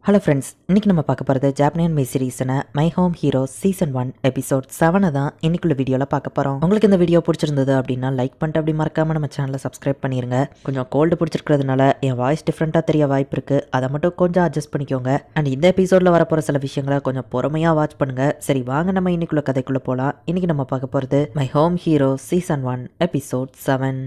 Hello friends, இன்றைக்கி நம்ம பார்க்க போகிறது ஜாப்பனியன் மை சீரீஸான my home hero season 1 episode 7 தான் இன்னைக்குள்ள வீடியோவில் பார்க்க போகிறோம். உங்களுக்கு இந்த வீடியோ பிடிச்சிருந்தது அப்படின்னா லைக் பண்ணிட்டு அப்படி மறக்காமல் நம்ம சேனலை சப்ஸ்கிரைப் பண்ணிடுங்க. கொஞ்சம் கோல்டு பிடிச்சிருக்கிறதுனால என் வாய்ஸ் டிஃப்ரெண்ட்டாக தெரிய வாய்ப்பு இருக்குது. அதை மட்டும் கொஞ்சம் அட்ஜஸ்ட் பண்ணிக்கோங்க. அண்ட் இந்த எபிசோடில் வரப்போகிற சில விஷயங்களை கொஞ்சம் பொறுமையாக வாட்ச் பண்ணுங்கள். சரி வாங்க நம்ம இன்னைக்குள்ள கதைக்குள்ளே போகலாம். இன்றைக்கி நம்ம பார்க்க போகிறது my home hero season 1 episode 7.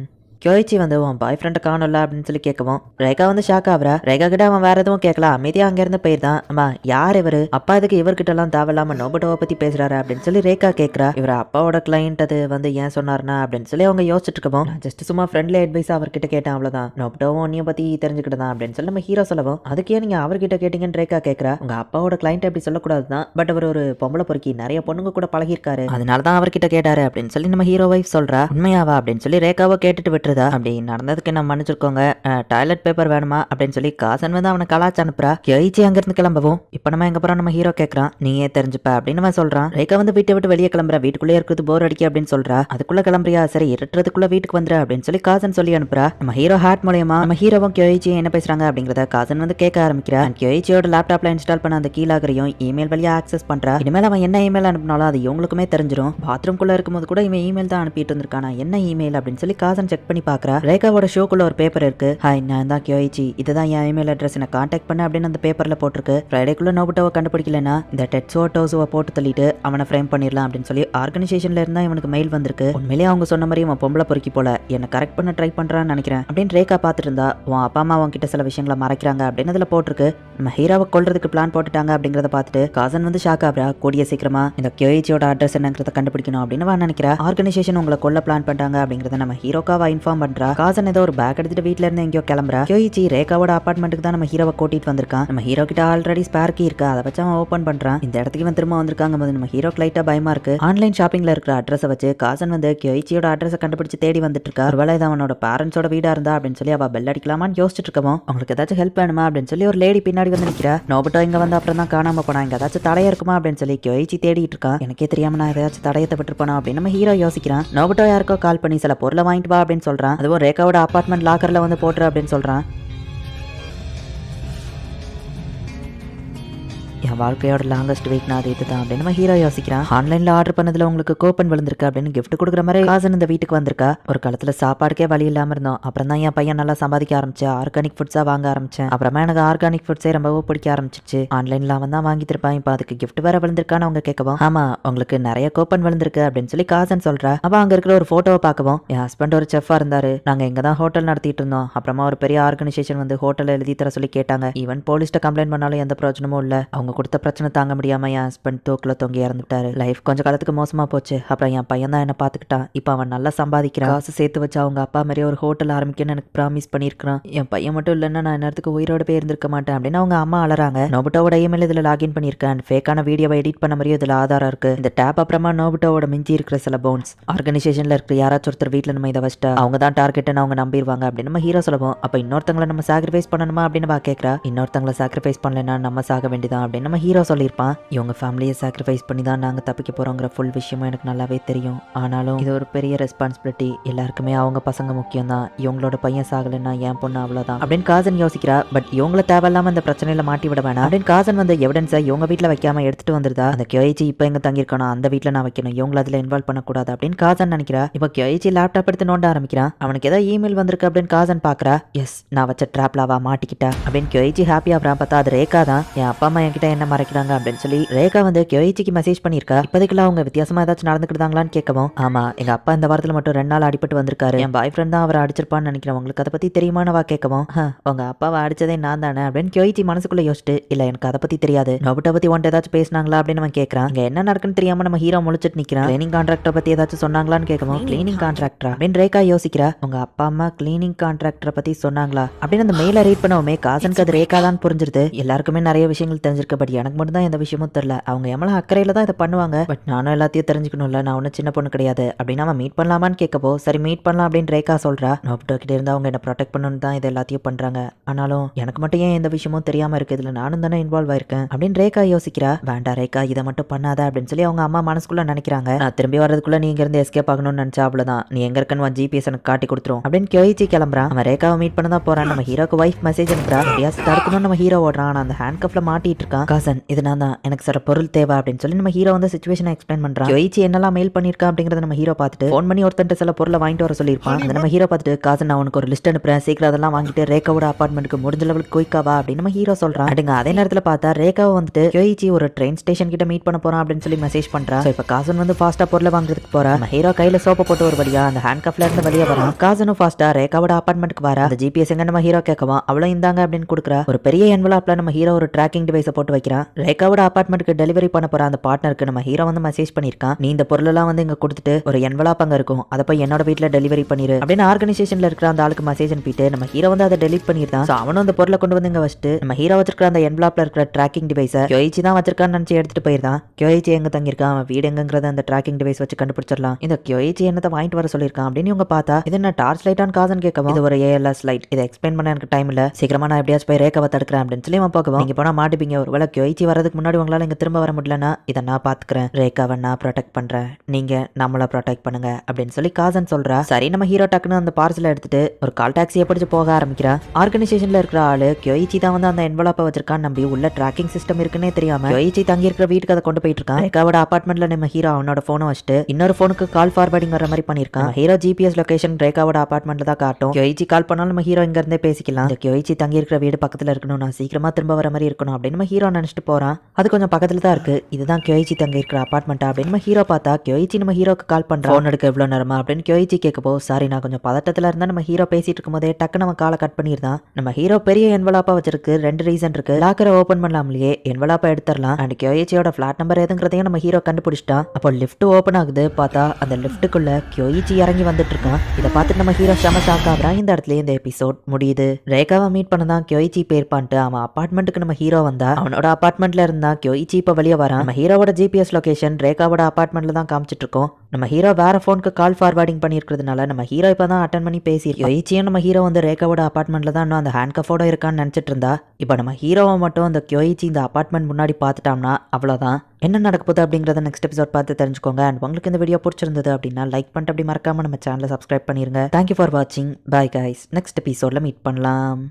கியோயிச்சி வந்து உன் பாய் ஃப்ரெண்டை காணல அப்படின்னு சொல்லி கேட்கவும் ரேகா வந்து ஷாக் ஆகுறா. ரேகா கிட்ட அவன் வேற எதுவும் கேட்கல, அமைதியா அங்கேருந்து போயிருந்தான். அம்மா யார் இவரு, அப்பா இதுக்கு இவர்கிட்ட எல்லாம் தேவையில்லாம நோபட்டோவை பத்தி பேசுறாரு அப்படின்னு சொல்லி ரேகா கேட்கறா. இவர் அப்பாவோட கிளைண்ட் அது வந்து ஏன் சொன்னார்னா அப்படின்னு சொல்லி அவங்க யோசிச்சுட்டு இருக்கவும் ஜஸ்ட் சும்மா ஃப்ரெண்ட்லி அட்வைஸ் அவர்கிட்ட கேட்டேன், அவ்வளவுதான். நோபட்டோவும் உன்னைய பத்தி தெரிஞ்சுக்கிட்டுதான் அப்படின்னு சொல்லி நம்ம ஹீரோ சொல்லவும் அதுக்கே நீங்க அவர்கிட்ட கேட்டீங்கன்னு ரேகா கேட்கறா. உங்க அப்பாவோட கிளைண்ட் அப்படி சொல்லக்கூடாது தான், பட் அவர் ஒரு பொம்பளை பொறுக்கி நிறைய பொண்ணுங்க கூட பழகிருக்காரு, அதனாலதான் அவர்கிட்ட கேட்டாரு அப்படின்னு சொல்லி நம்ம ஹீரோ வைஃப் சொல்றா. உண்மையாவா அப்படின்னு சொல்லி ரேகாவை கேட்டுட்டு விட்டுருதா. அப்படி நடந்ததுக்கு நம்ம மன்னிச்சிருக்கோங்க, டாய்லெட் பேப்பர் வேணுமா அப்படின்னு சொல்லி காசன் வந்து அவனை கலாச்சு அனுப்புறா. கியோயிச்சி அங்கிருந்து கிளம்பவும் இப்ப நம்ம எங்க போறோம் நம்ம ஹீரோ கேட்கறான். நீயே தெரிஞ்சுப்ப அப்படின்னு அவன் சொல்றான். ரேகா வந்து வீட்டை விட்டு வெளியே கிளம்புறா. வீட்டுக்குள்ளே இருக்கிறது போர் அடிக்க அப்படின்னு சொல்றா. அதுக்குள்ள கிளம்புறியா, சரி இருட்டுறதுக்குள்ள வீட்டுக்கு வந்துரு அப்படின்னு சொல்லி காசன் சொல்லி அனுப்புறா. நம்ம ஹீரோ ஹார்ட் மூலியமா நம்ம ஹீரோவும் கியோயிச்சியும் என்ன பேசுறாங்க அப்படிங்கறத காசன் வந்து கேட்க ஆரம்பிக்கிறா. கியோயிச்சியோட லேப்டாப்ல இன்ஸ்டால் பண்ண அந்த கீழாகரையும் இமெயில் வழியா ஆக்சஸ் பண்றா. இனிமேல் அவன் என்ன இமெயில் அனுப்பினாலும் அது இவங்களுக்குமே தெரிஞ்சிடும். பாத்ரூம் குள்ள இருக்கும்போது கூட இவன் இமெயில் தான் அனுப்பிட்டு இருந்திருக்கானா, என்ன இமெயில் அப்படின்னு சொல்லி காசன் செக் பண்ணி பாக்குறா. ரேகாவோட ஷோக்குள்ள ஒரு பேப்பர் இருக்கு. ஹாய், நான் தான் கியோயிச்சி, இதுதான் என் இமெயில் அட்ரஸ், என்ன கான்டாக்ட் பண்ண அப்படின்னு அந்த பேப்பர்ல போட்டிருக்கு. ஃப்ரைடேக்குள்ள நோபட்டோவை கண்டுபிடிக்கலன்னா இந்த டெட்ஸோ டோஸோவை போட்டு தள்ளிட்டு அவனை ஃப்ரேம் பண்ணிடலாம் அப்படின்னு சொல்லி ஆர்கனைசேஷன்ல இருந்தா இவனுக்கு மெயில் வந்திருக்கு. உண்மையிலேயே அவங்க சொன்ன மாதிரி அவன் பொம்பளை பொறுக்கி போல என்ன கரெக்ட் பண்ண ட்ரை பண்றான்னு நினைக்கிறேன் அப்படின்னு ரேகா பார்த்துட்டு இருந்தா. உன் அப்பா அம்மா அவன்கிட்ட சில விஷயங்களை மறைக்கிறாங்க அப்படின்னு அதுல போட்டிருக்கு. நம்ம ஹீரோவை கொல்றதுக்கு பிளான் போட்டுட்டாங்க அப்படிங்கறத பார்த்துட்டு காசன் வந்து ஷாக் ஆகுறா. கூடிய சீக்கிரமா இந்த கியோயிச்சியோட அட்ரஸ் என்னங்கிறத கண்டுபிடிக்கணும் அப்படின்னு அவன் நினைக்கிறா. ஆர்கனைசேஷன் உங்களை கொல்ல பிளான் பண்றாங்க அப்படிங்கறத நம்ம ஹீரோக்காவா இன்ஃபார்ம் பண்றா. காசன் ஏதோ ஒரு பேக் எடுத்துட்டு வீட்ல இருந்து எங்கேயோ கிளம்புறா. கியோயிச்சி ரேகாவோட அபார்ட்மெண்ட்டுக்கு தான் நம்ம ஹீரோவை கூட்டிட்டு வந்திருக்கான். நம்ம ஹீரோ கிட்ட ஆல்ரெடி ஸ்பேர் கீ இருக்கா, அதை வச்சு அவன் ஓபன் பண்றான். இந்த இடத்துக்கு இவன் திரும்ப வந்திருக்காங்க போது நம்ம ஹீரோ லைட்டா பயமா இருக்கு. ஆன்லைன் ஷாப்பிங்ல இருக்கிற அட்ரஸை வச்சு காசன் வந்து கியோயிச்சியோட அட்ரஸை கண்டுபிடிச்சு தேடி வந்துட்டு இருக்கா. ஒருவேளை இது அவனோட பேரண்ட்ஸோட வீடா இருந்தா அப்படின்னு சொல்லி அவ பெல் அடிக்கலாமான்னு யோசிச்சுட்டு இருக்கவும் அவங்களுக்கு ஏதாச்சும் ஹெல்ப் வேணுமா அப்படின்னு சொல்லி ஒரு லேடி பின்னாடி வந்து நிக்கிறா. நோபட்டோ இங்க வந்து அப்புறம் தான் காணாம போனா, இங்க ஏதாச்சும் தடையா இருக்குமா அப்படின்னு சொல்லி கியோயிச்சி தேடிட்டு இருக்கா. எனக்கே தெரியாம நான் ஏதாச்சும் தடையத்தை விட்டுருப்பானோ அப்படின்னு நம்ம ஹீரோ யோசிக்கிறான். நோபட்டோ யாருக்கோ கால் பண்ணி சில பொருளை வாங்கிட்டு வா அப்படின்னு சொல்றான். அதுவும் ரேகாவோட அபார்ட்மெண்ட் லாக்கர்ல வந்து போட்டுரு அப்படின்னு சொல்றான். என் வாழ்க்கையோட லாங்கஸ்ட் வீக் நான் அது இதுதான் அப்படின்னு நம்ம ஹீரோ யோசிக்கிறான். ஆன்லைன்ல ஆர்டர் பண்ணதுல உங்களுக்கு கூப்பன் விழுந்திருக்கு அப்படின்னு கிஃப்ட் கொடுக்குற மாதிரி காசன் இந்த வீட்டுக்கு வந்திருக்கா. ஒரு காலத்துல சாப்பாடுக்கே வழி இல்லாம இருந்தோம், அப்புறம் தான் என் பையன் நல்லா சம்பாதிக்க ஆரம்பிச்சேன், ஆர்கானிக் ஃபுட்ஸா வாங்க ஆரம்பிச்சேன். அப்புறமா எனக்கு ஆர்கானிக் ஃபுட்ஸே ரொம்பவும் பிடிக்க ஆரம்பிச்சிச்சு. ஆன்லைன்ல அவன் தான் வாங்கி திருப்பான், இப்போ அதுக்கு கிஃப்ட் வேற விழுந்திருக்கான்னு அவங்க கேட்கவும் ஆமா உங்களுக்கு நிறைய கூப்பன் விழுந்திருக்கு அப்படின்னு சொல்லி காசன் சொல்றா. அவன் அங்க இருக்கிற ஒரு போட்டோவை பார்க்கவும் என் ஹஸ்பண்ட் ஒரு செஃபா இருந்தாரு, நாங்க இங்க தான் ஹோட்டல் நடத்திட்டு இருந்தோம். அப்புறமா ஒரு பெரிய ஆர்கனைசேஷன் வந்து ஹோட்டல் எழுதி தர சொல்லி கேட்டாங்க. ஈவன் போலீஸ்ட கம்ப்ளைண்ட் பண்ணாலும் எந்த பிரயோஜனமும் இல்ல. அவங்க கொடுத்த பிரச்சனை தாங்க முடியாம என் ஹஸ்பண்ட் தூக்கில தொங்கி இறந்துட்டாரு. லைஃப் கொஞ்ச காலத்துக்கு மோசமா போச்சு. அப்புறம் என் பையன் தான் என்ன பாத்துக்கிட்டான். இப்போ அவன் நல்லா சம்பாதிக்கிறான். காசு சேர்த்து வச்சு அவங்க அப்பா மாதிரியே ஒரு ஹோட்டல் ஆரம்பிக்கணும்னு எனக்கு ப்ராமிஸ் பண்ணிருக்கான். என் பையன் மட்டும் இல்லைன்னா நான் நேரத்துக்கு உயிரோட போய் இருந்திருக்க மாட்டேன் அப்படின்னு அவங்க அம்மா அலறாங்க. நோபட்டோவோட இமெயில் இதுல லாகின் பண்ணிருக்கேன். ஃபேக்கான வீடியோவை எடிட் பண்ண மாதிரியும் இதுல ஆதாரம் இருக்கு. இந்த டேப் அப்புறமா நோபட்டோவோட மிஞ்சி இருக்கிற சில போன்ஸ் ஆர்கனைசேஷன்ல இருக்கிற யாராச்சும் ஒருத்தர் வீட்டுல நம்ம இதை வச்சுட்டா அவங்க தான் டார்கெட்னு அவங்க நம்பிடுவாங்க அப்படின்னு நம்ம ஹீரோ சொல்லுவோம். அப்ப இன்னொருத்தங்களை நம்ம சாக்ரிஃபைஸ் பண்ணணுமா அப்படின்னு வா கேட்கறா. இன்னொருத்தங்களை சாக்ரிஃபைஸ் பண்ணலன்னா நம்ம சாக வேண்டியதான் அப்படின்னு நம்ம ஹீரோ சொல்லியிருப்பான். இவங்க ஃபேமிலியை சாக்ரிஃபைஸ் பண்ணி தான் நாங்கள் தப்பிக்க போகிறோங்கிற ஃபுல் விஷயமும் எனக்கு நல்லாவே தெரியும். ஆனாலும் இது ஒரு பெரிய ரெஸ்பான்சிபிலிட்டி. எல்லாருக்குமே அவங்க பசங்க முக்கியம் தான். இவங்களோட பையன் சாகலைன்னா என் பொண்ணு அவ்வளோதான் அப்படின்னு காசன் யோசிக்கிறா. பட் இவங்கள தேவையில்லாம இந்த பிரச்சனையில மாட்டி விட வேணாம் அப்படின்னு காசன் வந்து எவிடன்ஸை இவங்க வீட்டில் வைக்காம எடுத்துட்டு வந்துருதா. அந்த கியோயிச்சி இப்போ எங்க தங்கியிருக்கணும் அந்த வீட்டில் நான் வைக்கணும், இவங்களை அதில் இன்வால்வ் பண்ணக்கூடாது அப்படின்னு காசன் நினைக்கிறா. இப்போ கியோயிச்சி லேப்டாப் எடுத்து நோண்ட ஆரம்பிக்கிறான். அவனுக்கு ஏதோ இமெயில் வந்திருக்கு அப்படின்னு காசன் பாக்குறா. எஸ் நான் வச்ச ட்ராப்லாவா மாட்டிக்கிட்டா அப்படின்னு கியோயிச்சி ஹாப்பியா பார்த்தா அது ரேகா தான். என் அப்பா அம்மா என்கிட்ட என்ன மறைக்கிறாங்க அப்படின்னு சொல்லி ரேகா வந்து கியோயிச்சிக்கு மெசேஜ் பண்ணிருக்கா. இப்போதைக்குலாம் அவங்க வித்தியாசமா ஏதாச்சும் நடந்துக்கிட்டாங்களான்னு கேட்கவும் ஆமா எங்க அப்பா இந்த வாரத்துல மட்டும் 2 நாள் அடிபட்டு வந்திருக்காரு, என் பாய் ஃப்ரெண்ட் தான் அவரை அடிச்சிருப்பான்னு நினைக்கிறேன், உங்களுக்கு அதை பத்தி தெரியுமானவா கேட்கவும் உங்க அப்பாவை அடிச்சதே நான் தானே அப்படின்னு கியோயிச்சி மனசுக்குள்ள யோசிச்சுட்டு இல்ல எனக்கு அதை பத்தி தெரியாது, நோபட்டோ பத்தி ஒன்றை ஏதாச்சும் பேசினாங்களா அப்படின்னு அவன் கேட்கறான். இங்க என்ன நடக்குன்னு தெரியாம நம்ம ஹீரோ முழிச்சிட்டு நிக்கிறான். கிளீனிங் கான்ட்ராக்டரை பத்தி ஏதாச்சும் சொன்னாங்களான்னு கேட்கவும் கிளீனிங் கான்ட்ராக்டரா அப்படின்னு ரேகா யோசிக்கிறா. உங்க அப்பா அம்மா கிளீனிங் கான்ட்ராக்டரை பத்தி சொன்னாங்களா அப்படின்னு அந்த மெயில ரீட் பண்ணவுமே காசனுக்கு அது ரேகா தான் புரிஞ்சிருது. எல்லாருக்குமே நிறைய விஷயங்கள் தெரிஞ்சிருக்கு. பட் எனக்கு மட்டும் தான் எந்த விஷயமும் தெரியல. அவங்க என் மேல அக்கறையில தான் இதை பண்ணுவாங்க. பட் நானும் எல்லாத்தையும் தெரிஞ்சுக்கணும்ல. நான் ஒன்றும் சின்ன பொண்ணு கிடையாது அப்படின்னு அவன் மீட் பண்ணலாமான்னு கேட்கப்போ சரி மீட் பண்ணலாம் அப்படின்னு ரேகா சொல்றா. நோப்டோ கிட்ட இருந்து அவங்க என்ன ப்ரொடெக்ட் பண்ணணும்னு தான் இது எல்லாத்தையும் பண்றாங்க. ஆனாலும் எனக்கு மட்டும் ஏன் எந்த விஷயமும் தெரியாம இருக்கு. இதுல நானும் தானே இன்வால்வ் ஆயிருக்கேன் அப்படின்னு ரேகா யோசிக்கிறா. வேண்டாம் ரேகா இதை மட்டும் பண்ணாத அப்படின்னு சொல்லி அவங்க அம்மா மனசுக்குள்ள நினைக்கிறாங்க. நான் திரும்பி வர்றதுக்குள்ள நீங்க இருந்து எஸ்கேப் ஆகணும்னு நினைச்சா அவ்வளவுதான். நீ எங்க இருக்கன்னு ஜிபிஎஸ் எனக்கு காட்டி கொடுத்துரும் அப்படின்னு கியோயிச்சி கிளம்புறான். அவன் ரேகாவை மீட் பண்ண தான் போறான். நம்ம ஹீரோக்கு வைஃப் மெசேஜ் அனுப்புறா. தடுக்கணும் நம்ம ஹீரோ ஓடுறான். ஆனா அந்த ஹேண்ட் கப்ல மாட்டிட்டு இருக்கான். காசன் இது நான் தான், எனக்கு சில பொருள் தேவை அப்படின்னு சொல்லி நம்ம ஹீரோ வந்து சிச்சுவேஷனை எக்ஸ்பிளைன் பண்றான். கியோயிச்சி என்னெல்லாம் மெயில் பண்ணிருக்கா அப்படிங்கறத நம்ம ஹீரோ பார்த்துட்டு ஃபோன் பண்ணி ஒருத்தன்ட்ட சில பொருளை வாங்கிட்டு வர சொல்லியிருப்பான். அதை நம்ம ஹீரோ பார்த்துட்டு காசன் நான் உனக்கு ஒரு லிஸ்ட் அனுப்புறேன், சீக்கிரம் அதெல்லாம் வாங்கிட்டு ரேகாவோட அபார்ட்மெண்ட்டுக்கு முடிஞ்ச லெவலுக்கு குயிக்காவா அப்படின்னு நம்ம ஹீரோ சொல்றான். அடுங்க அதே நேரத்துல பார்த்தா ரேகாவை வந்துட்டு கியோயிச்சி ஒரு ட்ரெயின் ஸ்டேஷன் கிட்ட மீட் பண்ண போறான் அப்படின்னு சொல்லி மெசேஜ் பண்றா. இப்ப காசன் வந்து ஃபாஸ்டா பொருளை வாங்குறதுக்கு போறா. நம்ம ஹீரோ கையில சோப்பை போட்டு ஒரு வழியா அந்த ஹேண்ட் கப்ல இருந்து வெளியே வரான். காசனும் ஃபாஸ்டா ரேகாவோட அபார்ட்மெண்ட்டுக்கு வரா. அந்த ஜிபிஎஸ் எங்க நம்ம ஹீரோ கேட்கவா அவளும் இந்தாங்க அப்படின்னு கொடுக்குறா. ஒரு பெரிய என்வலப்ல நம்ம ஹீரோ ஒரு ட்ராக்கிங் டிவைஸை போட்டு வைக்கிறான். ரேகாவோட அபார்ட்மெண்ட்டுக்கு டெலிவரி பண்ண போற அந்த பார்ட்னருக்கு நம்ம ஹீரோ வந்து மெசேஜ் பண்ணிருக்கான். நீ இந்த பொருள் எல்லாம் வந்து இங்க கொடுத்துட்டு ஒரு என்வலப் அங்க இருக்கும், அதை போய் என்னோட வீட்டுல டெலிவரி பண்ணிரு அப்படின்னு ஆர்கனைசேஷன்ல இருக்கிற அந்த ஆளுக்கு மெசேஜ் அனுப்பிட்டு நம்ம ஹீரோ வந்து அதை டெலிட் பண்ணிருந்தான். அவனும் அந்த பொருளை கொண்டு வந்து இங்க வச்சுட்டு நம்ம ஹீரோ வச்சிருக்கிற அந்த என்வலப்ல இருக்கிற ட்ராக்கிங் டிவைஸை கியோயிச்சி தான் வச்சிருக்கான்னு நினைச்சு எடுத்துட்டு போயிருந்தான். கியோயிச்சி எங்க தங்கியிருக்கான், அவன் வீடு எங்கிறத அந்த ட்ராக்கிங் டிவைஸ் வச்சு கண்டுபிடிச்சிடலாம். இந்த கியோயிச்சி என்னத்தை வாங்கிட்டு வர சொல்லியிருக்கான் அப்படின்னு இவங்க பார்த்தா இது என்ன டார்ச் லைட்டான்னு காசன் கேட்கவும் இது ஒரு ALS லைட், இதை எக்ஸ்பிளைன் பண்ண எனக்கு டைம் இல்ல, சீக்கிரமா நான் எப்படியாச்சும் போய் ரேகாவை தடுக்கிறேன் அப்படின்னு சொல்லி அவன் பார்க்கவும் நீங்க போனா மாட்டிப்பீங்க, ஒருவேளை கியோயிச்சி வரதுக்கு முன்னாடி உங்களால இங்க திரும்ப வர முடியலன்னா இதை நான் பாத்துக்கிறேன், ரேகாவை நான் ப்ரொடெக்ட் பண்றேன், நீங்க நம்மள ப்ரொடெக்ட் பண்ணுங்க அப்படின்னு சொல்லி காசன் சொல்றா. சரி நம்ம ஹீரோ டக்குன்னு அந்த பார்சலை எடுத்துட்டு ஒரு கால் டாக்ஸியை பிடிச்சு போக ஆரம்பிக்கிறா. ஆர்கனைசேஷன்ல இருக்கிற ஆளு கியோயிச்சி தான் வந்து அந்த என்வலப்பை வச்சிருக்கான்னு நம்பி உள்ள ட்ராக்கிங் சிஸ்டம் இருக்குன்னே தெரியாம கியோயிச்சி தங்கி இருக்கிற வீட்டுக்கு அதை கொண்டு போயிட்டு இருக்கான். ரேகாவோட அபார்ட்மெண்ட்ல நம்ம ஹீரோ அவனோட போனை வச்சுட்டு இன்னொரு போனுக்கு கால் ஃபார்வர்டிங் வர மாதிரி பண்ணிருக்கான். ஹீரோ ஜிபிஎஸ் லொகேஷன் ரேகாவோட அபார்ட்மெண்ட்ல தான் காட்டும். கியோயிச்சி கால் பண்ணாலும் நம்ம ஹீரோ இங்க இருந்தே பேசிக்கலாம். இந்த கியோயிச்சி தங்கி இருக்கிற வீடு பக்கத்துல இருக்கணும், நான் சீக்கிரமா திரும்ப வர மாதிரி இருக்கணும் அப்படின்னு நம்ம ஹீரோ நினைச்சிட்டு போறான். அது கொஞ்சம் பக்கத்துல தான் இருக்கு. இதுதான் கியோயிச்சி தங்கி இருக்கிற அபார்ட்மெண்ட் அப்படின்னு நம்ம ஹீரோ பார்த்தா கியோயிச்சி நம்ம ஹீரோக்கு கால் பண்றான். போன் எடுக்க எவ்வளவு நேரமா அப்படின்னு கியோயிச்சி கேட்கப்போ சாரி நான் கொஞ்சம் பதட்டத்துல இருந்தா நம்ம ஹீரோ பேசிட்டு இருக்கும் போதே டக்கு நம்ம காலை கட் பண்ணிருந்தான். நம்ம ஹீரோ பெரிய என்வலப்பா வச்சிருக்கு. 2 ரீசன் இருக்கு. லாக்கரை ஓபன் பண்ணலாம்லயே என்வலப்பா எடுத்துடலாம் அண்ட் கியோயிச்சியோட பிளாட் நம்பர் எதுங்கிறதையும் நம்ம ஹீரோ கண்டுபிடிச்சிட்டான். அப்போ லிஃப்ட் ஓபன் ஆகுது. பார்த்தா அந்த லிஃப்ட்டுக்குள்ள கியோயிச்சி இறங்கி வந்துட்டு இருக்கான். இதை பார்த்துட்டு நம்ம ஹீரோ செம ஷாக் ஆகுறான். இந்த இடத்துல இந்த எபிசோட் முடியுது. ரேகாவை மீட் பண்ண தான் கியோயிச்சி பேர்பான்ட்டு அவன் அபார்ட்மெண்ட்டுக்கு நம்ம ஹீரோ வந்தா. அவனோட அபார்ட்மெண்ட்ல இருந்தா கியோயிச்சி இப்ப வெளியே வரான். நம்ம ஹீரோவோட ஜிபிஎஸ் லொகேஷன் ரேகாவோட அபார்ட்மெண்ட்ல தான் காமிச்சிட்டு இருக்கோம். நம்ம ஹீரோ வேற போனுக்கு கால் ஃபார்வர்டிங் பண்ணிருக்கிறதுனால நம்ம ஹீரோ இப்பதான் அட்டன் பண்ணி பேசியிருக்கோம். கியோயிச்சியும் நம்ம ஹீரோ வந்து ரேகாவோட அபார்ட்மெண்ட்ல தான் இன்னும் அந்த ஹேண்ட் கஃபோட இருக்கான்னு நினைச்சிட்டு இருந்தா. இப்போ நம்ம ஹீரோவை மட்டும் அந்த கியோயிச்சி இந்த அபார்ட்மெண்ட் முன்னாடி பார்த்துட்டோம்னா அவ்வளவுதான். என்ன நடக்க போகுது அப்படிங்கறத நெக்ஸ்ட் எபிசோட் பார்த்து தெரிஞ்சுக்கோங்க. அண்ட் உங்களுக்கு இந்த வீடியோ பிடிச்சிருந்தது அப்படின்னா லைக் பண்ணிட்டு அப்படி மறக்காம நம்ம சேனலை சப்ஸ்கிரைப் பண்ணிருங்க. தேங்க்யூ ஃபார் வாட்சிங். Bye guys. நெக்ஸ்ட் எபிசோட்ல மீட் பண்ணலாம்.